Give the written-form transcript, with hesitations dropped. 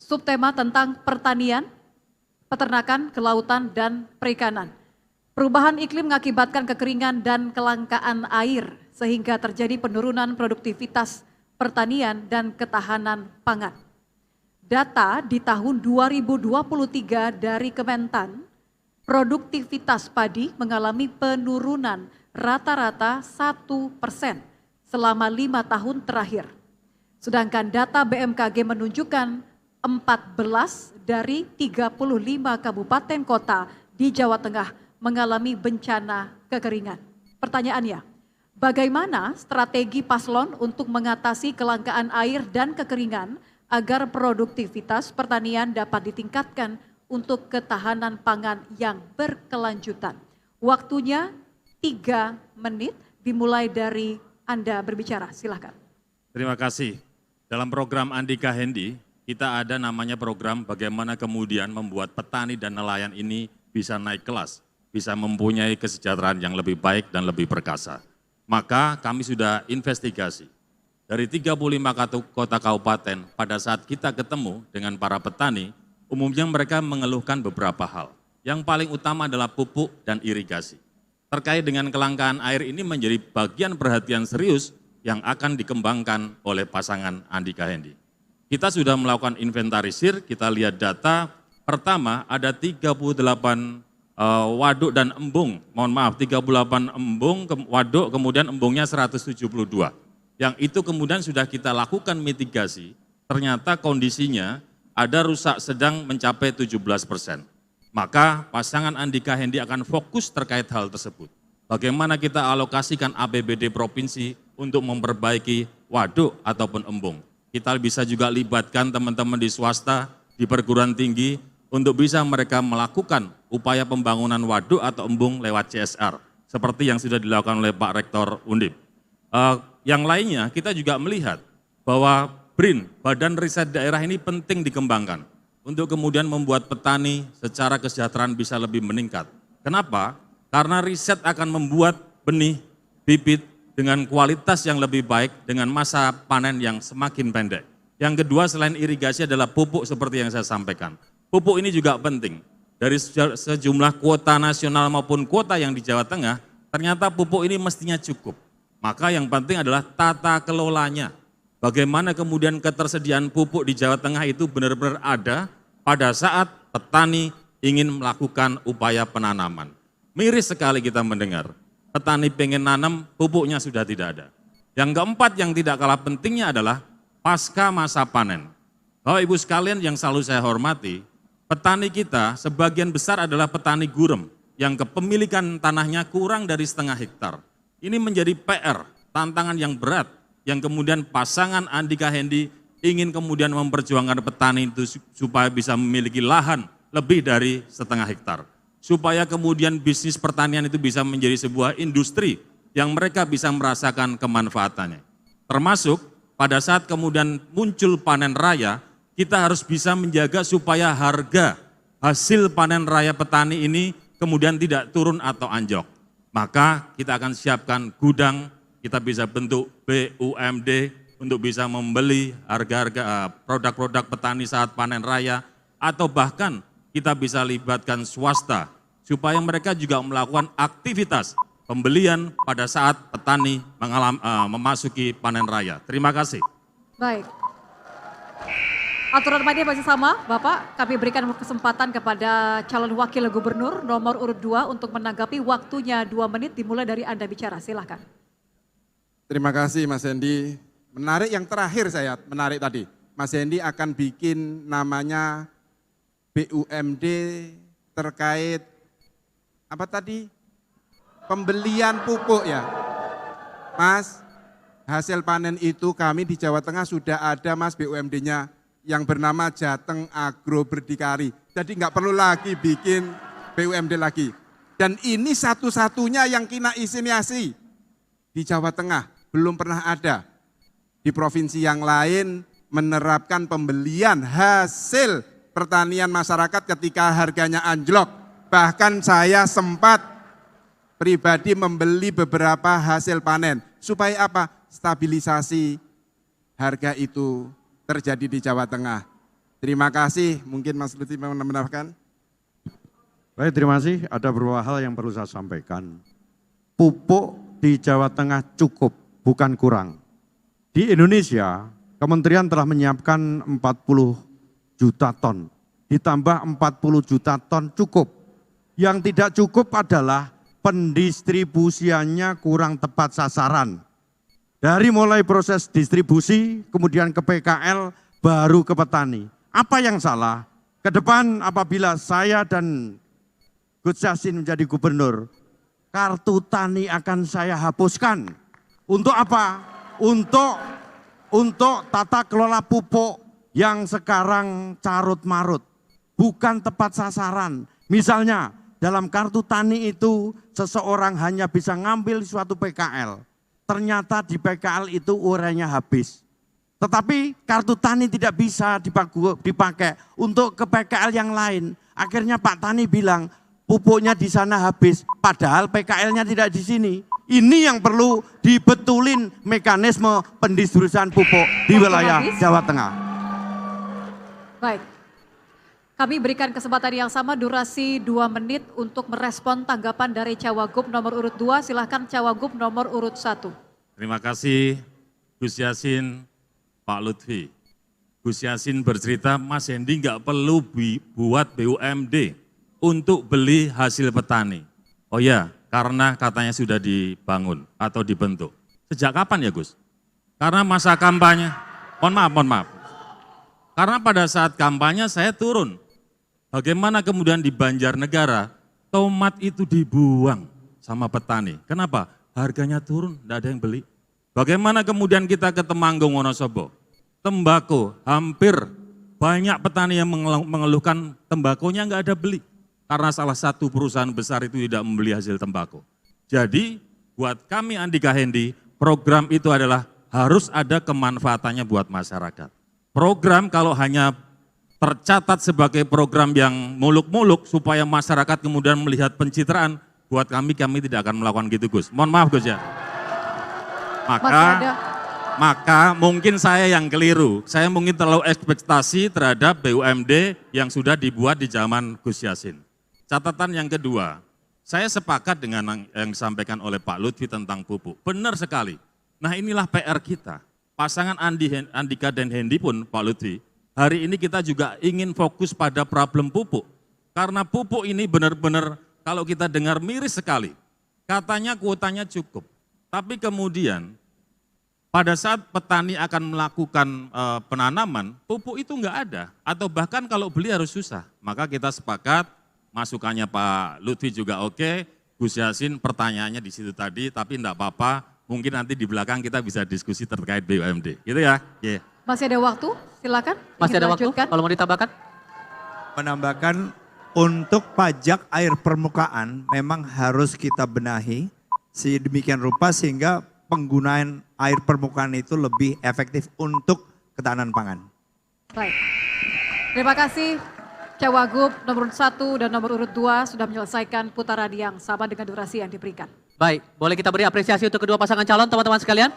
subtema tentang pertanian, peternakan, kelautan, dan perikanan. Perubahan iklim mengakibatkan kekeringan dan kelangkaan air sehingga terjadi penurunan produktivitas pertanian dan ketahanan pangan. Data di tahun 2023 dari Kementan, produktivitas padi mengalami penurunan rata-rata 1% selama 5 tahun terakhir. Sedangkan data BMKG menunjukkan 14 dari 35 kabupaten kota di Jawa Tengah mengalami bencana kekeringan. Pertanyaannya, bagaimana strategi paslon untuk mengatasi kelangkaan air dan kekeringan agar produktivitas pertanian dapat ditingkatkan untuk ketahanan pangan yang berkelanjutan? Waktunya 3 menit, dimulai dari Anda berbicara, silakan. Terima kasih. Dalam program Andika Hendi, kita ada namanya program bagaimana kemudian membuat petani dan nelayan ini bisa naik kelas, bisa mempunyai kesejahteraan yang lebih baik dan lebih perkasa. Maka kami sudah investigasi. Dari 35 kota kabupaten, pada saat kita ketemu dengan para petani, umumnya mereka mengeluhkan beberapa hal. Yang paling utama adalah pupuk dan irigasi. Terkait dengan kelangkaan air ini menjadi bagian perhatian serius yang akan dikembangkan oleh pasangan Andika Hendi. Kita sudah melakukan inventarisir, kita lihat data, pertama ada 38 waduk dan embung, 38 embung, waduk, kemudian embungnya 172. Yang itu kemudian sudah kita lakukan mitigasi, ternyata kondisinya ada rusak sedang mencapai 17%. Maka pasangan Andika Hendi akan fokus terkait hal tersebut. Bagaimana kita alokasikan APBD provinsi untuk memperbaiki waduk ataupun embung. Kita bisa juga libatkan teman-teman di swasta, di perguruan tinggi, untuk bisa mereka melakukan upaya pembangunan waduk atau embung lewat CSR, seperti yang sudah dilakukan oleh Pak Rektor Undip. Yang lainnya, kita juga melihat bahwa BRIN, Badan Riset Daerah ini penting dikembangkan, untuk kemudian membuat petani secara kesejahteraan bisa lebih meningkat. Kenapa? Karena riset akan membuat benih, bibit dengan kualitas yang lebih baik, dengan masa panen yang semakin pendek. Yang kedua selain irigasi adalah pupuk seperti yang saya sampaikan. Pupuk ini juga penting. Dari sejumlah kuota nasional maupun kuota yang di Jawa Tengah, ternyata pupuk ini mestinya cukup. Maka yang penting adalah tata kelolanya. Bagaimana kemudian ketersediaan pupuk di Jawa Tengah itu benar-benar ada pada saat petani ingin melakukan upaya penanaman. Miris sekali kita mendengar, petani pengen nanam, pupuknya sudah tidak ada. Yang keempat yang tidak kalah pentingnya adalah pasca masa panen. Bapak Ibu sekalian yang selalu saya hormati, petani kita sebagian besar adalah petani gurem yang kepemilikan tanahnya kurang dari setengah hektar. Ini menjadi PR, tantangan yang berat, yang kemudian pasangan Andika Hendi ingin kemudian memperjuangkan petani itu supaya bisa memiliki lahan lebih dari setengah hektar. Supaya kemudian bisnis pertanian itu bisa menjadi sebuah industri yang mereka bisa merasakan kemanfaatannya. Termasuk pada saat kemudian muncul panen raya, kita harus bisa menjaga supaya harga hasil panen raya petani ini kemudian tidak turun atau anjlok. Maka kita akan siapkan gudang, kita bisa bentuk BUMD untuk bisa membeli harga-harga produk-produk petani saat panen raya, atau bahkan kita bisa libatkan swasta supaya mereka juga melakukan aktivitas pembelian pada saat petani memasuki panen raya. Terima kasih. Baik. Aturan mainnya masih sama, Bapak. Kami berikan kesempatan kepada calon wakil gubernur nomor urut 2 untuk menanggapi, waktunya 2 menit, dimulai dari Anda bicara, silahkan. Terima kasih Mas Hendi. Menarik yang terakhir saya, menarik tadi. Mas Hendi akan bikin namanya BUMD terkait apa tadi? Pembelian pupuk ya. Mas, hasil panen itu kami di Jawa Tengah sudah ada Mas BUMD-nya yang bernama Jateng Agro Berdikari. Jadi nggak perlu lagi bikin BUMD lagi. Dan ini satu-satunya yang kena inisiasi di Jawa Tengah. Belum pernah ada. Di provinsi yang lain menerapkan pembelian hasil pertanian masyarakat ketika harganya anjlok. Bahkan saya sempat pribadi membeli beberapa hasil panen. Supaya apa? Stabilisasi harga itu terjadi di Jawa Tengah. Terima kasih, mungkin Mas Lutfi mau menambahkan. Baik, terima kasih. Ada beberapa hal yang perlu saya sampaikan. Pupuk di Jawa Tengah cukup, bukan kurang. Di Indonesia, Kementerian telah menyiapkan 40 juta ton. Ditambah 40 juta ton cukup. Yang tidak cukup adalah pendistribusiannya kurang tepat sasaran. Dari mulai proses distribusi, kemudian ke PKL, baru ke petani. Apa yang salah? Ke depan apabila saya dan Gus Yassin menjadi gubernur, kartu tani akan saya hapuskan. Untuk apa? Untuk tata kelola pupuk yang sekarang carut marut, bukan tepat sasaran. Misalnya dalam kartu tani itu seseorang hanya bisa ngambil suatu PKL. Ternyata di PKL itu urainya habis. Tetapi kartu tani tidak bisa dipakai untuk ke PKL yang lain. Akhirnya Pak Tani bilang, pupuknya di sana habis, padahal PKL-nya tidak di sini. Ini yang perlu dibetulin mekanisme pendistribusian pupuk di wilayah Jawa Tengah. Baik, kami berikan kesempatan yang sama, durasi 2 menit untuk merespon tanggapan dari Cawagup nomor urut 2. Silahkan Cawagup nomor urut 1. Terima kasih Gus Yassin, Pak Lutfi. Gus Yassin bercerita, Mas Hendy nggak perlu buat BUMD untuk beli hasil petani. Oh ya, karena katanya sudah dibangun atau dibentuk. Sejak kapan ya Gus? Karena masa kampanye, mohon maaf. Karena pada saat kampanye saya turun. Bagaimana kemudian di Banjarnegara, tomat itu dibuang sama petani. Kenapa? Harganya turun, tidak ada yang beli. Bagaimana kemudian kita ke Temanggung, Wonosobo, tembakau hampir banyak petani yang mengeluhkan tembakonya nggak ada beli. Karena salah satu perusahaan besar itu tidak membeli hasil tembakau. Jadi buat kami Andika Hendy, program itu adalah harus ada kemanfaatannya buat masyarakat. Program kalau hanya tercatat sebagai program yang muluk-muluk supaya masyarakat kemudian melihat pencitraan, buat kami tidak akan melakukan gitu Gus. Mohon maaf Gus ya. Maka mungkin saya yang keliru, saya mungkin terlalu ekspektasi terhadap BUMD yang sudah dibuat di zaman Gus Yassin. Catatan yang kedua, saya sepakat dengan yang disampaikan oleh Pak Lutfi tentang pupuk, benar sekali. Nah inilah PR kita, pasangan Andika dan Hendy pun Pak Lutfi, hari ini kita juga ingin fokus pada problem pupuk. Karena pupuk ini benar-benar kalau kita dengar miris sekali, katanya kuotanya cukup. Tapi kemudian pada saat petani akan melakukan penanaman, pupuk itu enggak ada. Atau bahkan kalau beli harus susah. Maka kita sepakat, masukannya Pak Lutfi juga oke, Gus Yassin pertanyaannya di situ tadi, tapi enggak apa-apa, mungkin nanti di belakang kita bisa diskusi terkait BUMD. Gitu ya? Yeah. Masih ada waktu, silakan. Masih ada waktu, kalau mau ditambahkan? Menambahkan, untuk pajak air permukaan memang harus kita benahi sedemikian rupa sehingga penggunaan air permukaan itu lebih efektif untuk ketahanan pangan. Baik, terima kasih Cawagup nomor 1 dan nomor urut 2 sudah menyelesaikan putaran yang sama dengan durasi yang diberikan. Baik, boleh kita beri apresiasi untuk kedua pasangan calon teman-teman sekalian?